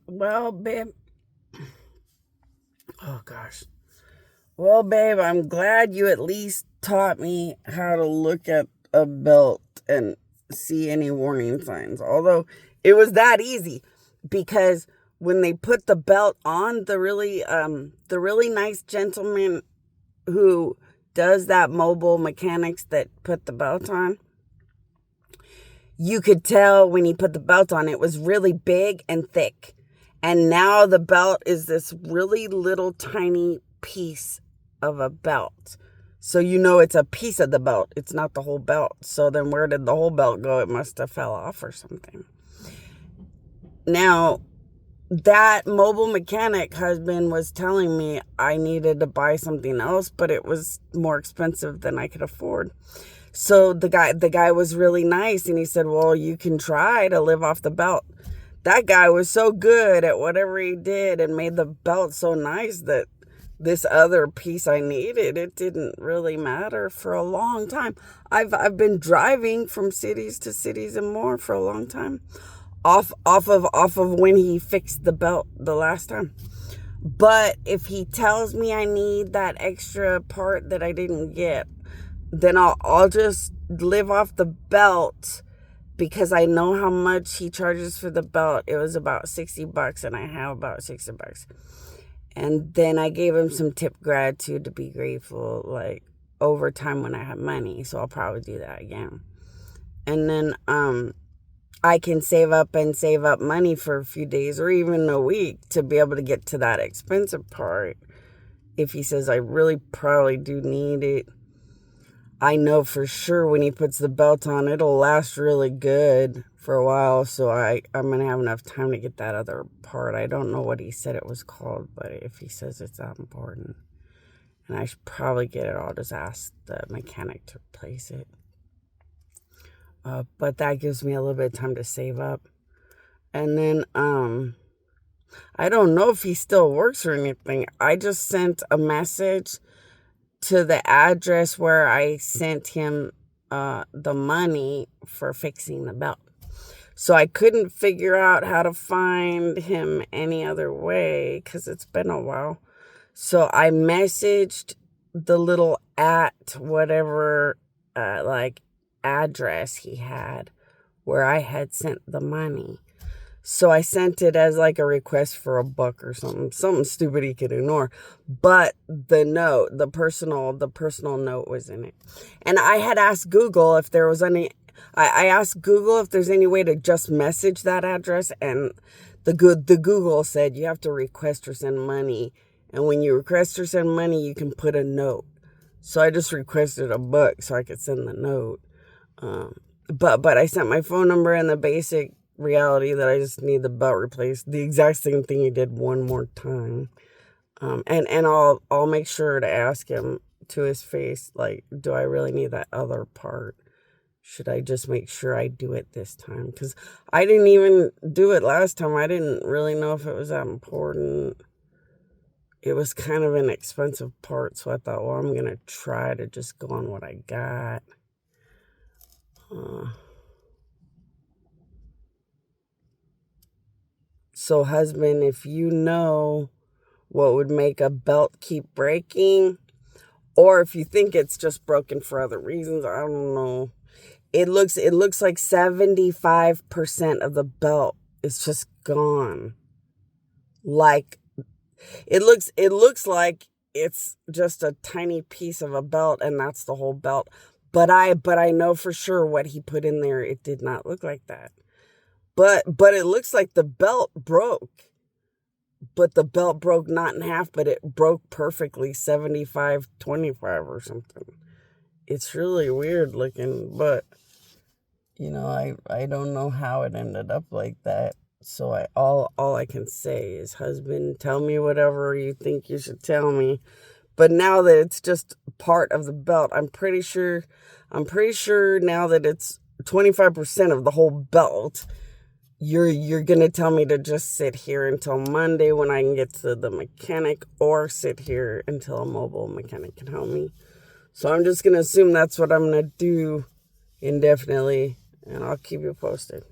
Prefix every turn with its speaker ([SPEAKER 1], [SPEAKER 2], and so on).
[SPEAKER 1] Well, babe. Oh, gosh. Well, babe, I'm glad you at least taught me how to look at a belt and see any warning signs. Although it was that easy because when they put the belt on, the really nice gentleman who does that mobile mechanics that put the belt on, you could tell when he put the belt on, it was really big and thick. And now the belt is this really little tiny piece of a belt. So you know it's a piece of the belt. It's not the whole belt. So then where did the whole belt go? It must have fell off or something. Now, that mobile mechanic husband was telling me I needed to buy something else, but it was more expensive than I could afford. So the guy was really nice, and he said, well, you can try to live off the belt. That guy was so good at whatever he did and made the belt so nice that this other piece I needed, it didn't really matter for a long time. I've been driving from cities to cities and more for a long time. Off of when he fixed the belt the last time. But if he tells me I need that extra part that I didn't get, then I'll just live off the belt because I know how much he charges for the belt. It was about $60 and I have about $60. And then I gave him some tip gratitude to be grateful, like over time when I have money. So I'll probably do that again. And then I can save up money for a few days or even a week to be able to get to that expensive part. If he says I really probably do need it, I know for sure when he puts the belt on, it'll last really good for a while. So I'm going to have enough time to get that other part. I don't know what he said it was called, but if he says it's that important, and I should probably get it, I'll just ask the mechanic to replace it. But that gives me a little bit of time to save up. And then, I don't know if he still works or anything. I just sent a message to the address where I sent him the money for fixing the belt. So I couldn't figure out how to find him any other way because it's been a while. So I messaged the little at whatever, address he had where I had sent the money. So I sent it as like a request for $1 or something stupid he could ignore. But the personal note was in it. And I had asked Google if there was any, I asked Google if there's any way to just message that address. And the Google said you have to request or send money. And when you request or send money, you can put a note. So I just requested $1 so I could send the note. But I sent my phone number and the basic reality that I just need the belt replaced. The exact same thing he did one more time. And I'll make sure to ask him to his face, like, do I really need that other part? Should I just make sure I do it this time? Because I didn't even do it last time. I didn't really know if it was that important. It was kind of an expensive part, so I thought, well, I'm going to try to just go on what I got. So husband, if you know what would make a belt keep breaking, or if you think it's just broken for other reasons, I don't know. It looks like 75% of the belt is just gone. Like it looks like it's just a tiny piece of a belt and that's the whole belt. But I know for sure what he put in there, it did not look like that. But it looks like the belt broke. But the belt broke not in half, but it broke perfectly 75-25 or something. It's really weird looking, but I don't know how it ended up like that. So all I can say is, husband, tell me whatever you think you should tell me. But now that it's just part of the belt, I'm pretty sure now that it's 25% of the whole belt, you're going to tell me to just sit here until Monday when I can get to the mechanic, or sit here until a mobile mechanic can help me. So I'm just going to assume that's what I'm going to do indefinitely, and I'll keep you posted.